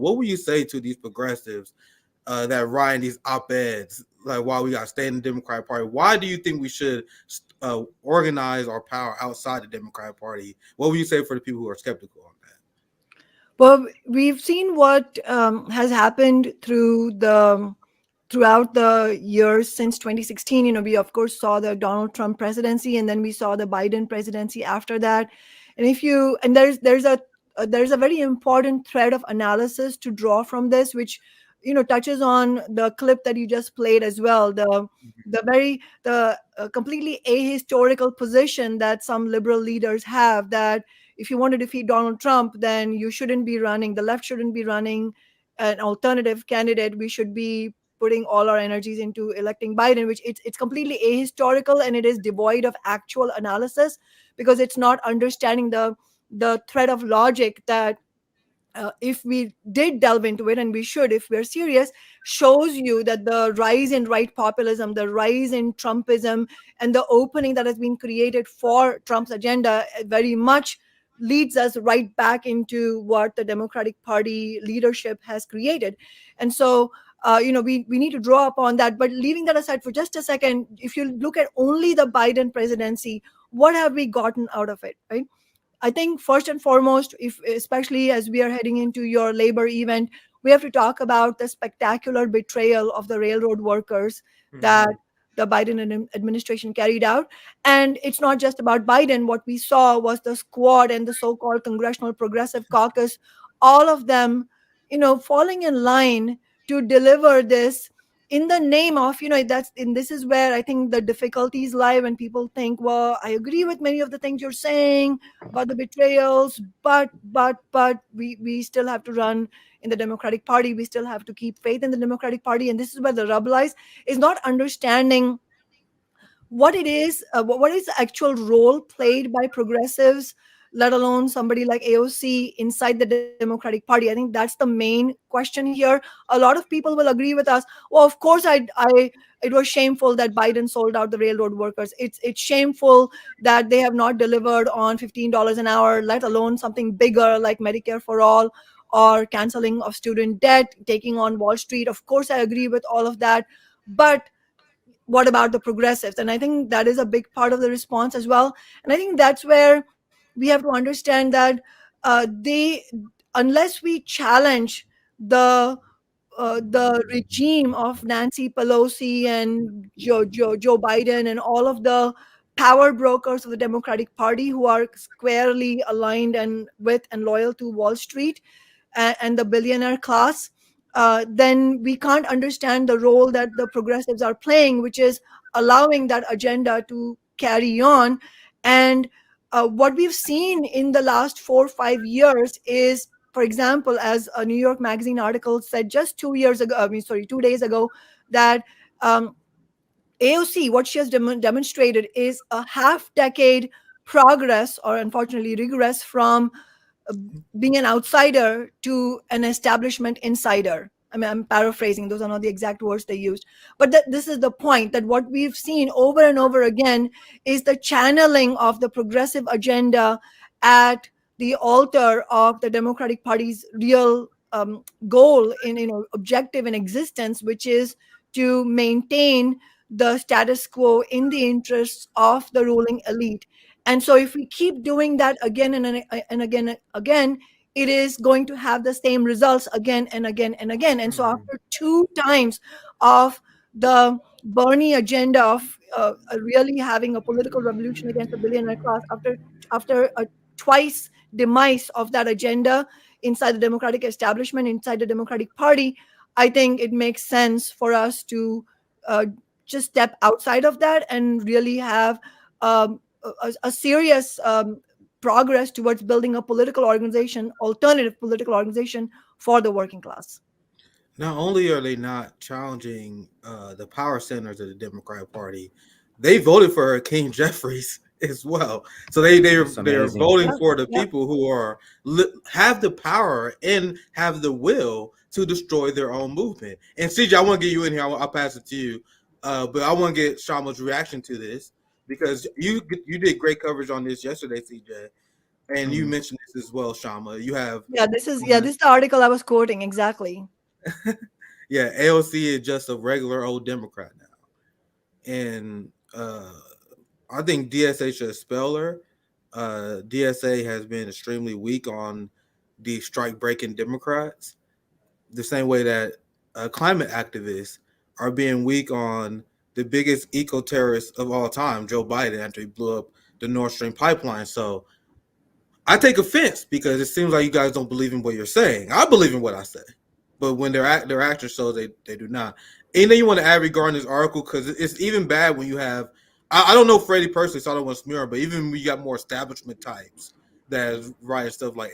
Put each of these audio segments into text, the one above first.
what would you say to these progressives that write these op-eds like why we got to stay in the Democratic Party? Why do you think we should organize our power outside the Democratic Party? What would you say for the people who are skeptical on that? Well, we've seen what has happened throughout the years since 2016. We of course saw the Donald Trump presidency, and then we saw the Biden presidency after that. And if you and there's a very important thread of analysis to draw from this, which touches on the clip that you just played as well. The completely ahistorical position that some liberal leaders have, that if you want to defeat Donald Trump, then you shouldn't be running. The left shouldn't be running an alternative candidate. We should be putting all our energies into electing Biden, which it's completely ahistorical, and it is devoid of actual analysis, because it's not understanding the thread of logic that if we did delve into it, and we should if we're serious, shows you that the rise in right populism, the rise in Trumpism, and the opening that has been created for Trump's agenda very much leads us right back into what the Democratic Party leadership has created. And so we need to draw upon that. But leaving that aside for just a second, if you look at only the Biden presidency, what have we gotten out of it, right? I think first and foremost, if especially as we are heading into your labor event, we have to talk about the spectacular betrayal of the railroad workers that the Biden administration carried out. And it's not just about Biden. What we saw was the squad and the so-called Congressional Progressive Caucus, all of them, falling in line to deliver this in the name of, this is where I think the difficulties lie, when people think, well, I agree with many of the things you're saying about the betrayals, but we still have to run in the Democratic Party. We still have to keep faith in the Democratic Party. And this is where the rub lies, is not understanding what it is, what is the actual role played by progressives, let alone somebody like AOC inside the Democratic Party. I think that's the main question here. A lot of people will agree with us. Well, of course, it was shameful that Biden sold out the railroad workers. It's shameful that they have not delivered on $15 an hour, let alone something bigger like Medicare for all or canceling of student debt, taking on Wall Street. Of course, I agree with all of that. But what about the progressives? And I think that is a big part of the response as well. And I think that's where we have to understand that unless we challenge the regime of Nancy Pelosi and Joe Biden and all of the power brokers of the Democratic Party who are squarely aligned and with and loyal to Wall Street and the billionaire class, then we can't understand the role that the progressives are playing, which is allowing that agenda to carry on. And what we've seen in the last 4 or 5 years is, for example, as a New York Magazine article said just 2 days ago, that AOC, what she has demonstrated is a half-decade progress, or unfortunately regress, from being an outsider to an establishment insider. I mean, I'm paraphrasing, those are not the exact words they used. But this is the point, that what we've seen over and over again is the channeling of the progressive agenda at the altar of the Democratic Party's real goal in objective in existence, which is to maintain the status quo in the interests of the ruling elite. And so if we keep doing that again and again, it is going to have the same results again and again and again. And so after 2 times of the Bernie agenda of really having a political revolution against the billionaire class, after a twice demise of that agenda inside the Democratic establishment, inside the Democratic Party, I think it makes sense for us to just step outside of that and really have a serious progress towards building a political organization, alternative political organization for the working class. Not only are they not challenging the power centers of the Democratic Party, they voted for King Jeffries as well. So they're voting for the people who are have the power and have the will to destroy their own movement. And CJ, I want to get you in here. I'll pass it to you, but I want to get Kshama's reaction to this, because you did great coverage on this yesterday, CJ. And you mentioned this as well, Shama. You have this is the article I was quoting exactly. Yeah, AOC is just a regular old Democrat now, and I think DSA should expel her. DSA has been extremely weak on the strike breaking Democrats, the same way that climate activists are being weak on the biggest eco terrorist of all time, Joe Biden, after he blew up the Nord Stream pipeline. So I take offense because it seems like you guys don't believe in what you're saying. I believe in what I say, but when their actions show they do not. Anything you want to add regarding this article? Because it's even bad when you have. I don't know Freddie personally, so I don't want to smear him. But even when you got more establishment types that is writing stuff like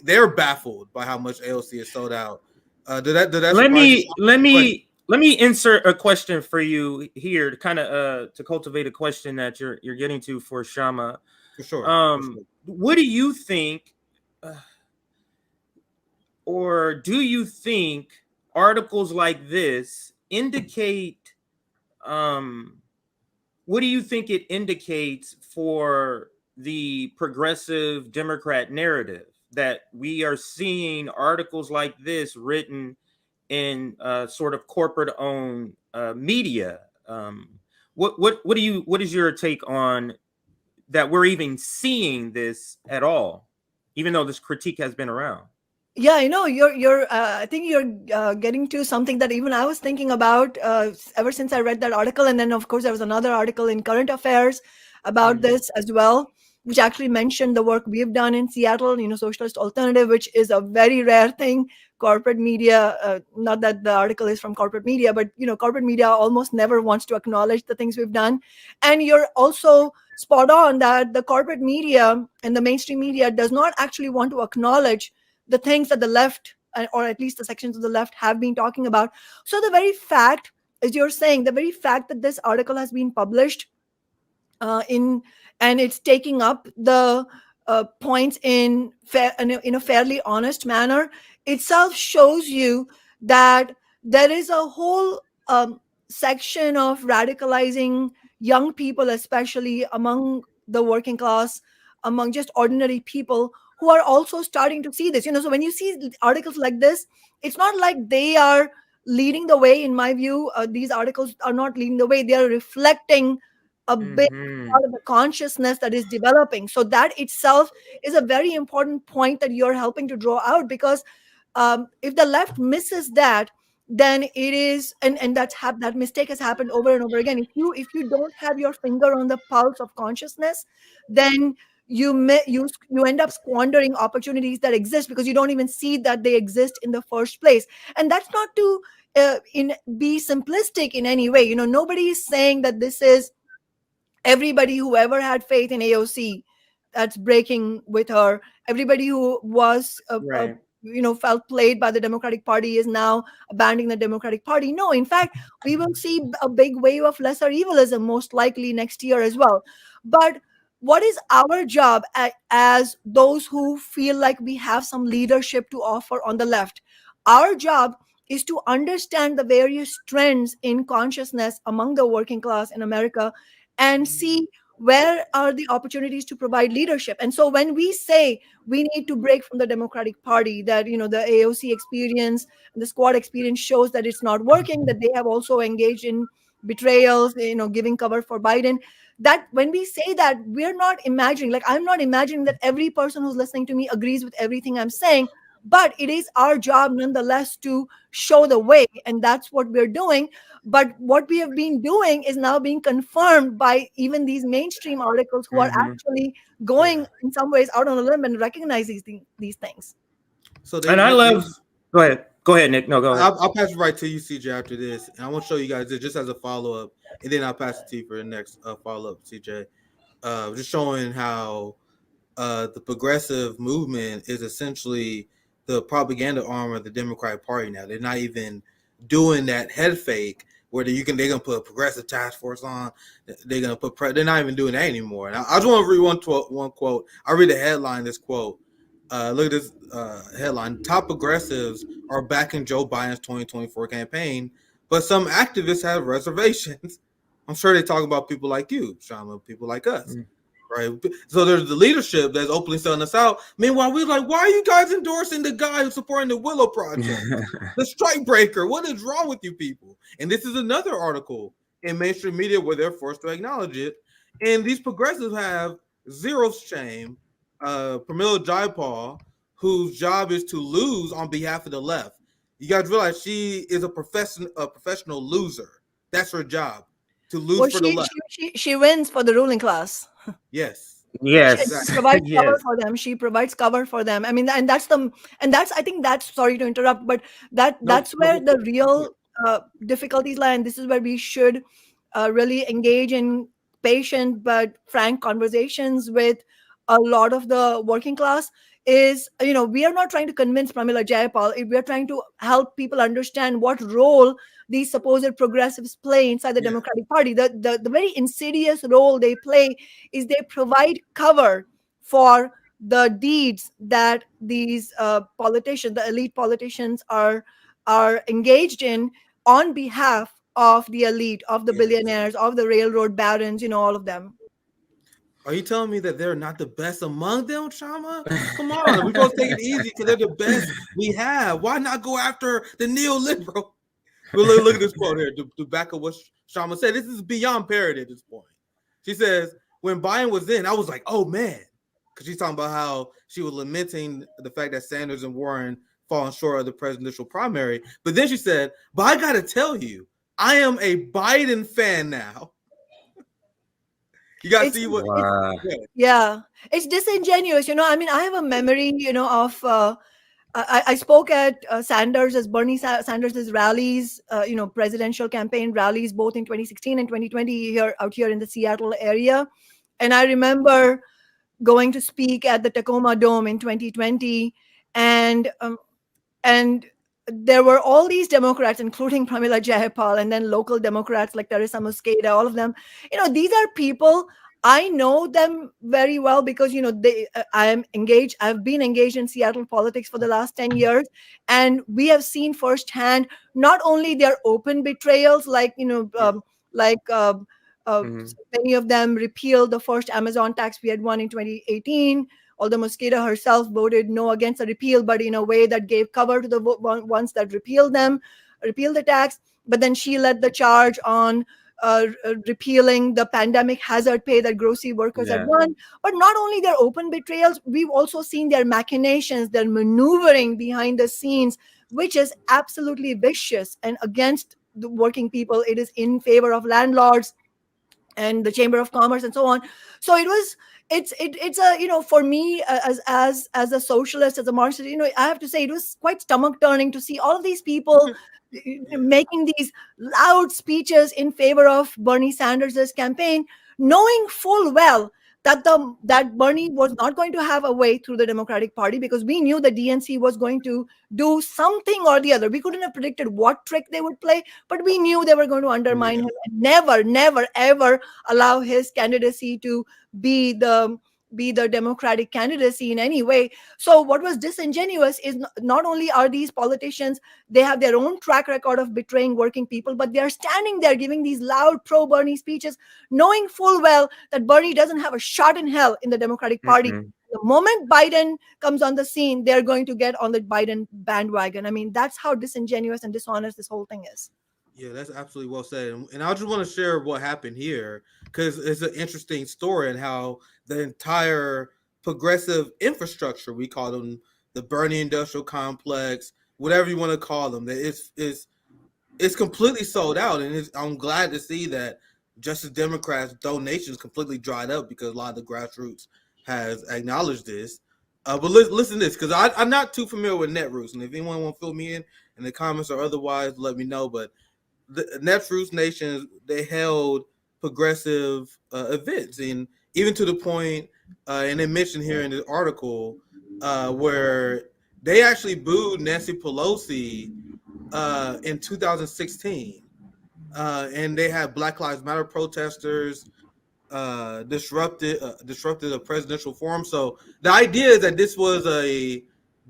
they're baffled by how much AOC is sold out. Did that surprise you? Let me insert a question for you here to kind of to cultivate a question that you're getting to for Kshama. For sure. What do you think, or do you think articles like this indicate? What do you think it indicates for the progressive Democrat narrative that we are seeing articles like this written in sort of corporate-owned media? What is your take on that? We're even seeing this at all, even though this critique has been around. Yeah, you're I think you're getting to something that even I was thinking about ever since I read that article. And then of course there was another article in Current Affairs about this as well, which actually mentioned the work we've done in Seattle, Socialist Alternative, which is a very rare thing. Corporate media, not that the article is from corporate media, but corporate media almost never wants to acknowledge the things we've done. And you're also spot on that the corporate media and the mainstream media does not actually want to acknowledge the things that the left, or at least the sections of the left, have been talking about. So the very fact, as you're saying, the very fact that this article has been published and it's taking up the points in a fairly honest manner itself shows you that there is a whole section of radicalizing young people, especially among the working class, among just ordinary people who are also starting to see this. So when you see articles like this, it's not like they are leading the way. In my view, these articles are not leading the way. They are reflecting a big part of the consciousness that is developing. So that itself is a very important point that you're helping to draw out, because if the left misses that, then it is, and that mistake has happened over and over again. If you don't have your finger on the pulse of consciousness, then you end up squandering opportunities that exist because you don't even see that they exist in the first place. And that's not to be simplistic in any way. Nobody is saying that this is everybody who ever had faith in AOC that's breaking with her. Everybody who was felt played by the Democratic Party is now abandoning the Democratic Party. No, in fact, we will see a big wave of lesser evilism most likely next year as well. But what is our job as those who feel like we have some leadership to offer on the left? Our job is to understand the various trends in consciousness among the working class in America and see where are the opportunities to provide leadership. And so when we say we need to break from the Democratic Party, that the AOC experience, the squad experience shows that it's not working, that they have also engaged in betrayals, giving cover for Biden, that when we say that, we're not imagining, like I'm not imagining that every person who's listening to me agrees with everything I'm saying, but it is our job nonetheless to show the way, and that's what we're doing. But what we have been doing is now being confirmed by even these mainstream articles who are actually going in some ways out on a limb and recognize these things. So go ahead, Nick. No, go ahead. I'll pass it right to you, CJ, after this, and I want to show you guys this just as a follow-up, and then I'll pass it to you for the next follow-up, CJ. Just showing how the progressive movement is essentially the propaganda arm of the Democratic Party now. They're not even doing that head fake where they're gonna put a progressive task force on. They're gonna put they're not even doing that anymore. And I just want to read one quote. I read the headline. This quote. Look at this headline: Top progressives are backing Joe Biden's 2024 campaign, but some activists have reservations. I'm sure they talk about people like you, Kshama, people like us, Right. So there's the leadership that's openly selling us out. Meanwhile, we're like, why are you guys endorsing the guy who's supporting the Willow Project? The strike breaker. What is wrong with you people? And this is another article in mainstream media where they're forced to acknowledge it. And these progressives have zero shame. Pramila Jayapal, whose job is to lose on behalf of the left. You guys realize she is a professional loser. That's her job, to lose Well, for the left. she wins for the ruling class. Yes. Yes. She provides cover Yes. for them. She provides cover for them. I mean, and that's I think that's, sorry to interrupt, but that's where the real difficulties lie, and this is where we should really engage in patient but frank conversations with a lot of the working class. Is, we are not trying to convince Pramila Jayapal. We are trying to help people understand what role these supposed progressives play inside the Democratic Party. The very insidious role they play is they provide cover for the deeds that these politicians, the elite politicians, are engaged in on behalf of the elite, of the billionaires, of the railroad barons, all of them. Are you telling me that they're not the best among them, Kshama? Come on, we're supposed to take it easy because they're the best we have. Why not go after the neoliberal? Well, look at this quote here to back up what Kshama said. This is beyond parody at this point. She says, when Biden was in, I was like, oh man, because she's talking about how she was lamenting the fact that Sanders and Warren falling short of the presidential primary. But then she said, but I got to tell you, I am a Biden fan now. You got to see what. It's disingenuous. I mean, I have a memory, of. I spoke at Bernie Sanders' rallies, presidential campaign rallies, both in 2016 and 2020 out here in the Seattle area. And I remember going to speak at the Tacoma Dome in 2020, and there were all these Democrats, including Pramila Jayapal, and then local Democrats like Teresa Mosqueda, all of them. These are people, I know them very well because, I've been engaged in Seattle politics for the last 10 years. And we have seen firsthand, not only their open betrayals, like, many of them repealed the first Amazon tax we had won in 2018. Although Mosqueda herself voted no against the repeal, but in a way that gave cover to the ones that repealed the tax. But then she led the charge on repealing the pandemic hazard pay that grocery workers had won. But not only their open betrayals, we've also seen their machinations, their maneuvering behind the scenes, which is absolutely vicious and against the working people. It is in favor of landlords and the Chamber of Commerce and so on. So it's a, for me, as a socialist, as a Marxist, I have to say it was quite stomach turning to see all of these people making these loud speeches in favor of Bernie Sanders' campaign, knowing full well that Bernie was not going to have a way through the Democratic Party, because we knew the DNC was going to do something or the other. We couldn't have predicted what trick they would play, but we knew they were going to undermine him and never, ever allow his candidacy to be the Democratic candidacy in any way. So what was disingenuous is not only are these politicians, they have their own track record of betraying working people, but they're standing there giving these loud pro-Bernie speeches, knowing full well that Bernie doesn't have a shot in hell in the Democratic Party. The moment Biden comes on the scene, they're going to get on the Biden bandwagon. I mean, that's how disingenuous and dishonest this whole thing is. Yeah, that's absolutely well said. And I just want to share what happened here, because it's an interesting story and how the entire progressive infrastructure, we call them the Bernie Industrial Complex, whatever you want to call them, that it's completely sold out. And I'm glad to see that Justice Democrats' donations completely dried up, because a lot of the grassroots has acknowledged this. But listen to this, because I'm not too familiar with Netroots. And if anyone want to fill me in the comments or otherwise, let me know. But the Netroots Nation, they held progressive events, and even to the point, and they mentioned here in the article, where they actually booed Nancy Pelosi in 2016, and they had Black Lives Matter protesters disrupted a presidential forum. So the idea is that this was a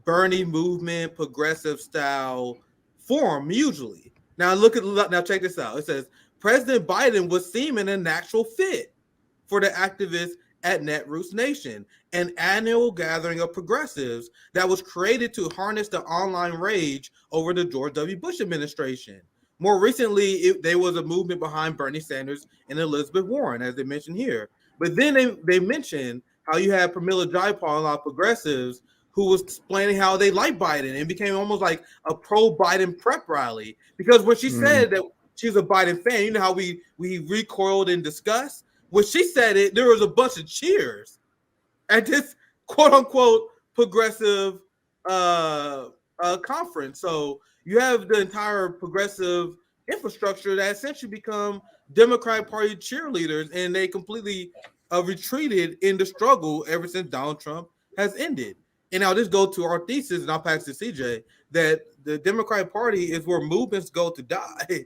Bernie movement, progressive style forum, usually. Now check this out. It says President Biden was seeming a natural fit for the activists at Netroots Nation, an annual gathering of progressives that was created to harness the online rage over the George W. Bush administration. More recently, there was a movement behind Bernie Sanders and Elizabeth Warren, as they mentioned here. But then they mentioned how you had Pramila Jayapal, a lot of progressives, who was explaining how they like Biden and became almost like a pro-Biden prep rally. Because when she said that she's a Biden fan, you know how we recoiled in disgust? When she said it, there was a bunch of cheers at this quote-unquote progressive conference. So you have the entire progressive infrastructure that essentially become Democratic Party cheerleaders, and they completely retreated in the struggle ever since Donald Trump has ended. And now this go to our thesis, and I'll pass to CJ, that the Democratic Party is where movements go to die.